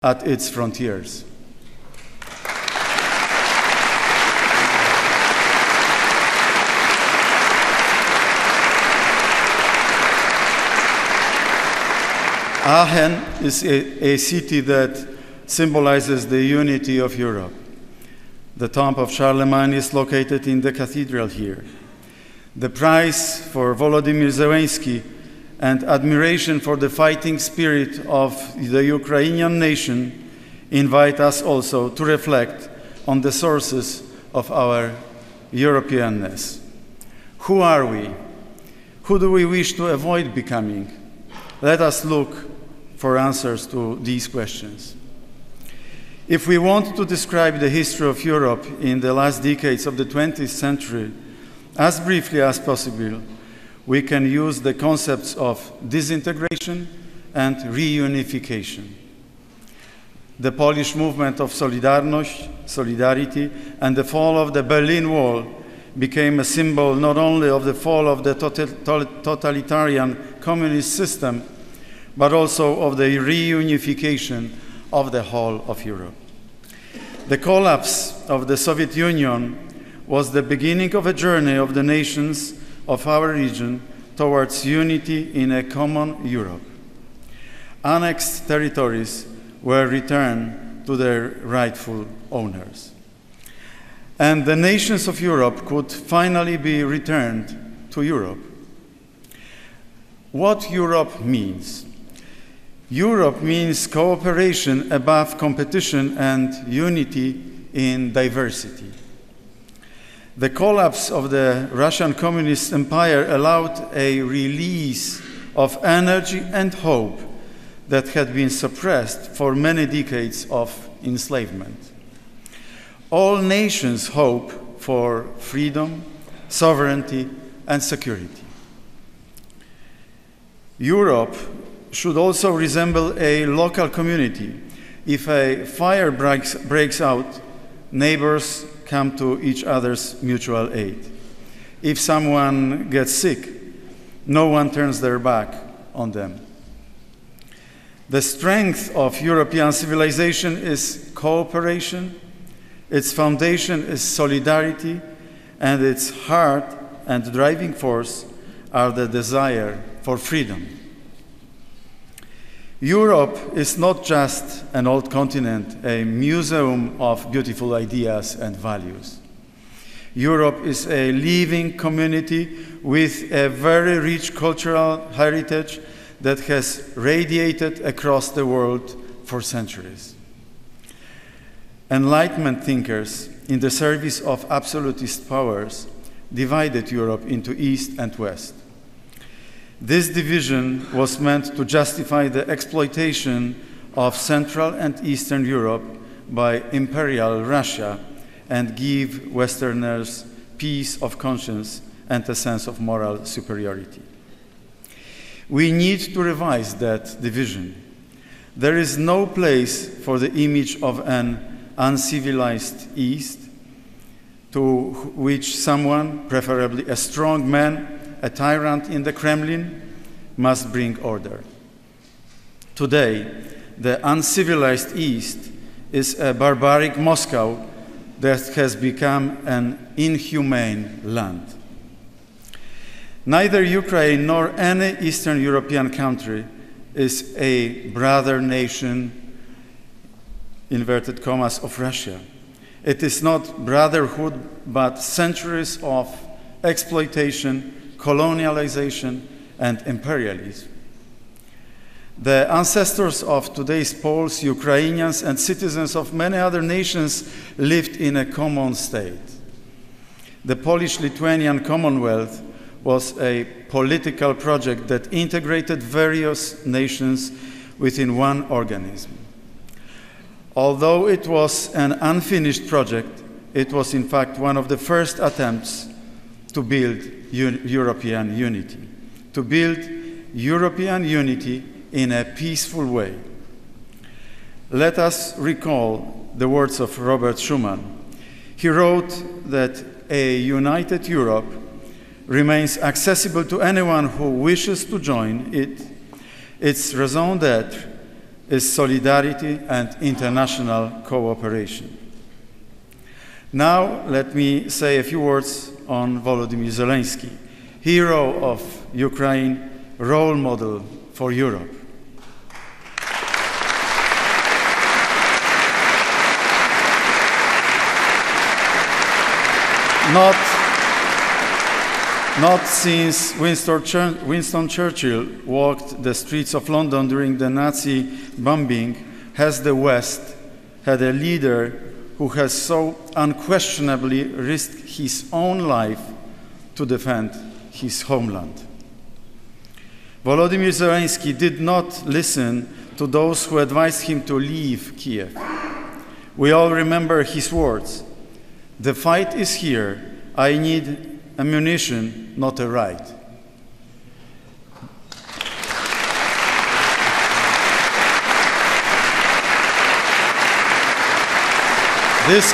at its frontiers. Aachen is a city that symbolizes the unity of Europe. The tomb of Charlemagne is located in the cathedral here. The prize for Volodymyr Zelensky and admiration for the fighting spirit of the Ukrainian nation invite us also to reflect on the sources of our Europeanness. Who are we? Who do we wish to avoid becoming? Let us look for answers to these questions. If we want to describe the history of Europe in the last decades of the 20th century as briefly as possible, we can use the concepts of disintegration and reunification. The Polish movement of Solidarity, and the fall of the Berlin Wall became a symbol not only of the fall of the totalitarian communist system, but also of the reunification of the whole of Europe. The collapse of the Soviet Union was the beginning of a journey of the nations of our region towards unity in a common Europe. Annexed territories were returned to their rightful owners. And the nations of Europe could finally be returned to Europe. What Europe means? Europe means cooperation above competition and unity in diversity. The collapse of the Russian Communist Empire allowed a release of energy and hope that had been suppressed for many decades of enslavement. All nations hope for freedom, sovereignty, and security. Europe should also resemble a local community. If a fire breaks out, neighbors come to each other's mutual aid. If someone gets sick, no one turns their back on them. The strength of European civilization is cooperation, its foundation is solidarity, and its heart and driving force are the desire for freedom. Europe is not just an old continent, a museum of beautiful ideas and values. Europe is a living community with a very rich cultural heritage that has radiated across the world for centuries. Enlightenment thinkers in the service of absolutist powers divided Europe into East and West. This division was meant to justify the exploitation of Central and Eastern Europe by Imperial Russia and give Westerners peace of conscience and a sense of moral superiority. We need to revise that division. There is no place for the image of an uncivilized East to which someone, preferably a strong man, a tyrant in the Kremlin, must bring order. Today, the uncivilized East is a barbaric Moscow that has become an inhumane land. Neither Ukraine nor any Eastern European country is a brother nation, inverted commas, of Russia. It is not brotherhood, but centuries of exploitation, colonialization, and imperialism. The ancestors of today's Poles, Ukrainians, and citizens of many other nations lived in a common state. The Polish-Lithuanian Commonwealth was a political project that integrated various nations within one organism. Although it was an unfinished project, it was in fact one of the first attempts to build European unity, in a peaceful way. Let us recall the words of Robert Schuman. He wrote that a united Europe remains accessible to anyone who wishes to join it. Its raison d'être is solidarity and international cooperation. Now, let me say a few words on Volodymyr Zelensky, hero of Ukraine, role model for Europe. Not since Winston Churchill walked the streets of London during the Nazi bombing has the West had a leader who has so unquestionably risked his own life to defend his homeland. Volodymyr Zelensky did not listen to those who advised him to leave Kiev. We all remember his words, "The fight is here. I need ammunition, not a right." This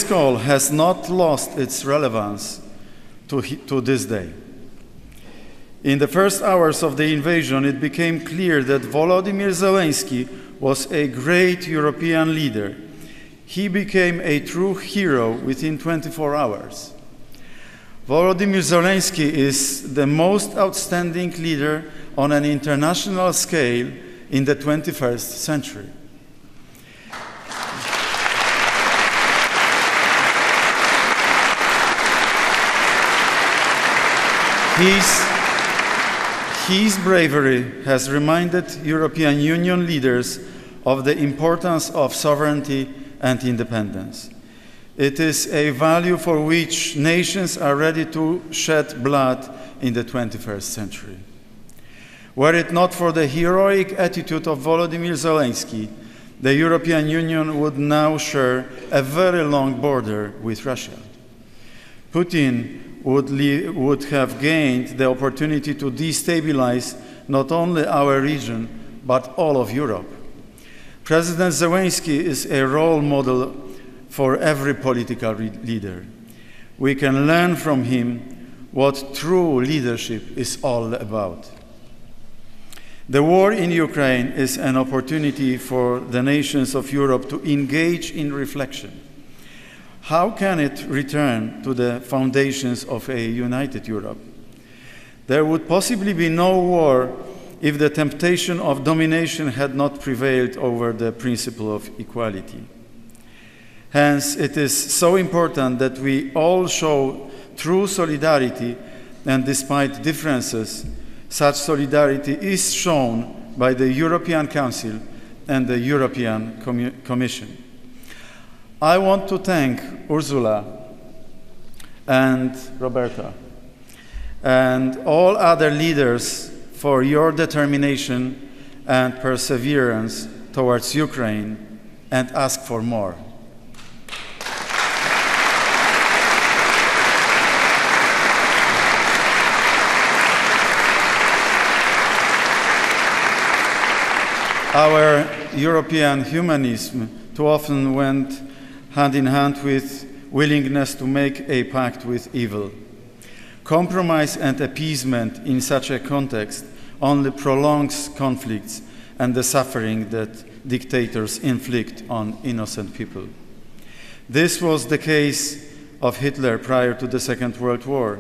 call has not lost its relevance to this day. In the first hours of the invasion, it became clear that Volodymyr Zelensky was a great European leader. He became a true hero within 24 hours. Volodymyr Zelensky is the most outstanding leader on an international scale in the 21st century. His bravery has reminded European Union leaders of the importance of sovereignty and independence. It is a value for which nations are ready to shed blood in the 21st century. Were it not for the heroic attitude of Volodymyr Zelensky, the European Union would now share a very long border with Russia. Putin would have gained the opportunity to destabilize not only our region, but all of Europe. President Zelensky is a role model for every political leader. We can learn from him what true leadership is all about. The war in Ukraine is an opportunity for the nations of Europe to engage in reflection. How can it return to the foundations of a united Europe? There would possibly be no war if the temptation of domination had not prevailed over the principle of equality. Hence, it is so important that we all show true solidarity, and despite differences, such solidarity is shown by the European Council and the European Commission. I want to thank Ursula and Roberta and all other leaders for your determination and perseverance towards Ukraine, and ask for more. Our European humanism too often went hand in hand with willingness to make a pact with evil. Compromise and appeasement in such a context only prolongs conflicts and the suffering that dictators inflict on innocent people. This was the case of Hitler prior to the Second World War.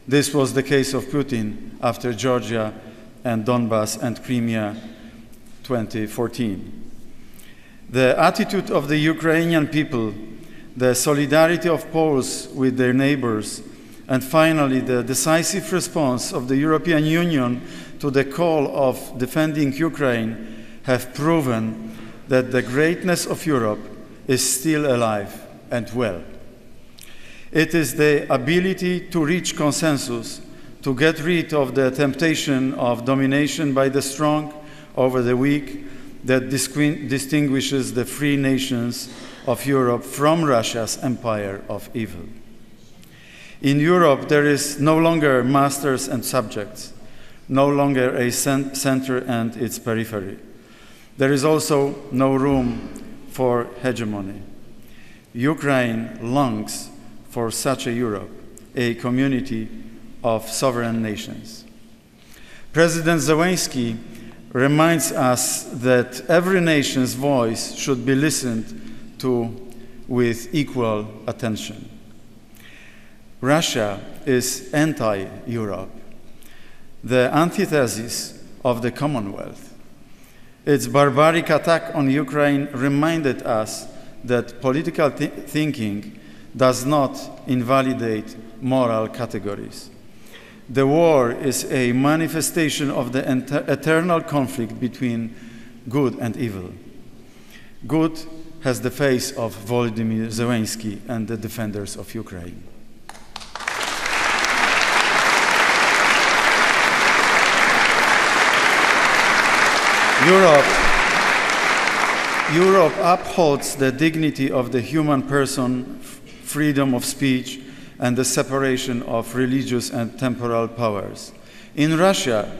This was the case of Putin after Georgia and Donbass and Crimea 2014. The attitude of the Ukrainian people, the solidarity of Poles with their neighbors, and finally the decisive response of the European Union to the call of defending Ukraine have proven that the greatness of Europe is still alive and well. It is the ability to reach consensus, to get rid of the temptation of domination by the strong over the weak, that distinguishes the free nations of Europe from Russia's empire of evil. In Europe, there is no longer masters and subjects, no longer a center and its periphery. There is also no room for hegemony. Ukraine longs for such a Europe, a community of sovereign nations. President Zelensky reminds us that every nation's voice should be listened to with equal attention. Russia is anti-Europe, the antithesis of the Commonwealth. Its barbaric attack on Ukraine reminded us that political thinking does not invalidate moral categories. The war is a manifestation of the eternal conflict between good and evil. Good has the face of Volodymyr Zelensky and the defenders of Ukraine. Europe upholds the dignity of the human person, freedom of speech, and the separation of religious and temporal powers. In Russia,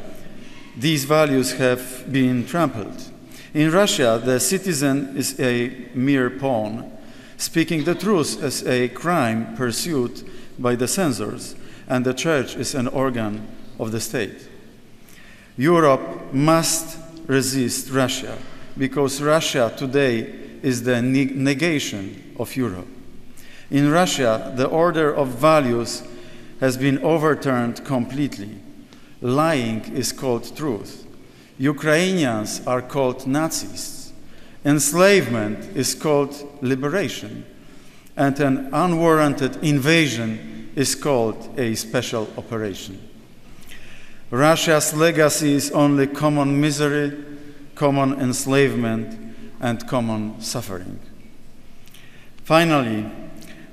these values have been trampled. In Russia, the citizen is a mere pawn, speaking the truth as a crime pursued by the censors, and the church is an organ of the state. Europe must resist Russia, because Russia today is the negation of Europe. In Russia, the order of values has been overturned completely. Lying is called truth. Ukrainians are called Nazis. Enslavement is called liberation. And an unwarranted invasion is called a special operation. Russia's legacy is only common misery, common enslavement, and common suffering. Finally,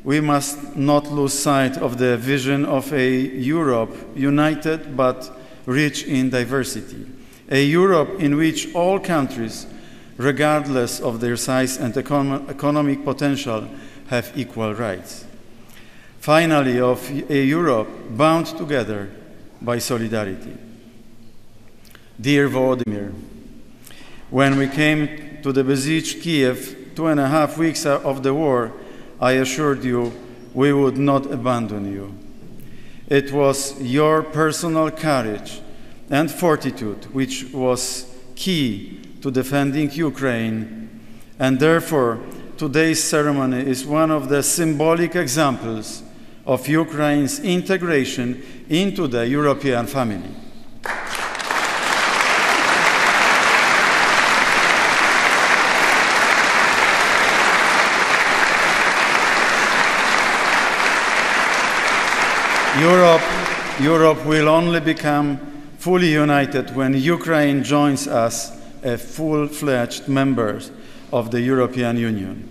we must not lose sight of the vision of a Europe united but rich in diversity, a Europe in which all countries, regardless of their size and economic potential, have equal rights. Finally, of a Europe bound together by solidarity. Dear Volodymyr, when we came to the besieged Kiev 2.5 weeks of the war, I assured you we would not abandon you. It was your personal courage and fortitude which was key to defending Ukraine, and therefore today's ceremony is one of the symbolic examples of Ukraine's integration into the European family. Europe will only become fully united when Ukraine joins us as full-fledged members of the European Union.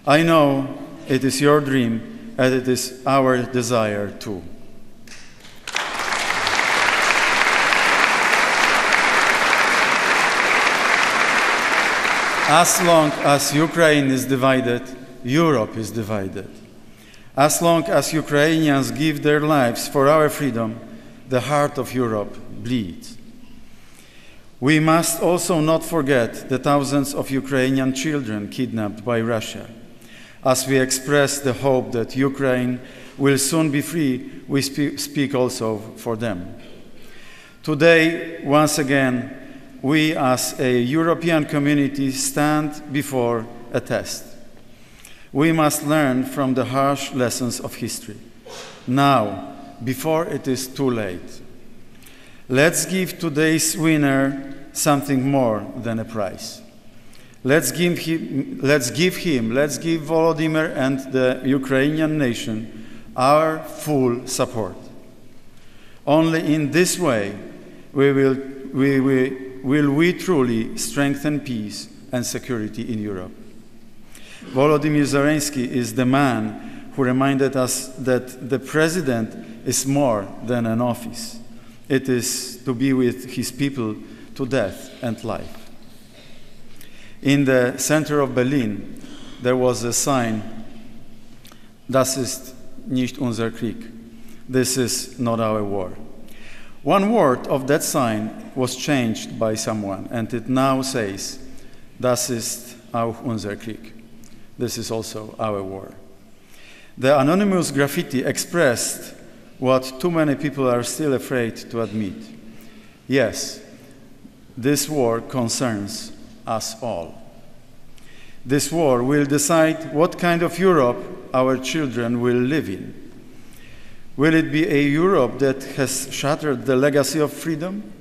I know it is your dream, and it is our desire too. As long as Ukraine is divided, Europe is divided. As long as Ukrainians give their lives for our freedom, the heart of Europe bleeds. We must also not forget the thousands of Ukrainian children kidnapped by Russia. As we express the hope that Ukraine will soon be free, we speak also for them. Today, once again, we as a European community stand before a test. We must learn from the harsh lessons of history. Now, before it is too late, let's give today's winner something more than a prize. Let's give Volodymyr and the Ukrainian nation our full support. Only in this way will we truly strengthen peace and security in Europe. Volodymyr Zelensky is the man who reminded us that the president is more than an office. It is to be with his people to death and life. In the center of Berlin, there was a sign, "Das ist nicht unser Krieg." This is not our war. One word of that sign was changed by someone, and it now says, "Das ist auch unser Krieg." This is also our war. The anonymous graffiti expressed what too many people are still afraid to admit. Yes, This war concerns us all. This war will decide what kind of Europe our children will live in. Will it be a Europe that has shattered the legacy of freedom,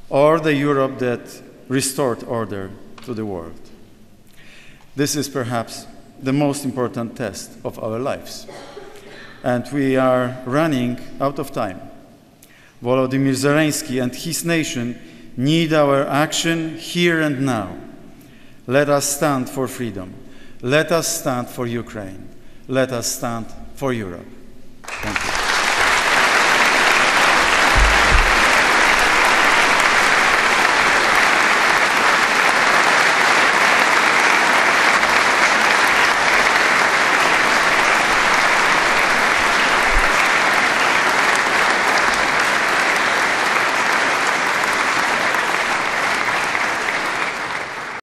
or the Europe that restored order to the world? This is perhaps the most important test of our lives. And we are running out of time. Volodymyr Zelensky and his nation need our action here and now. Let us stand for freedom. Let us stand for Ukraine. Let us stand for Europe.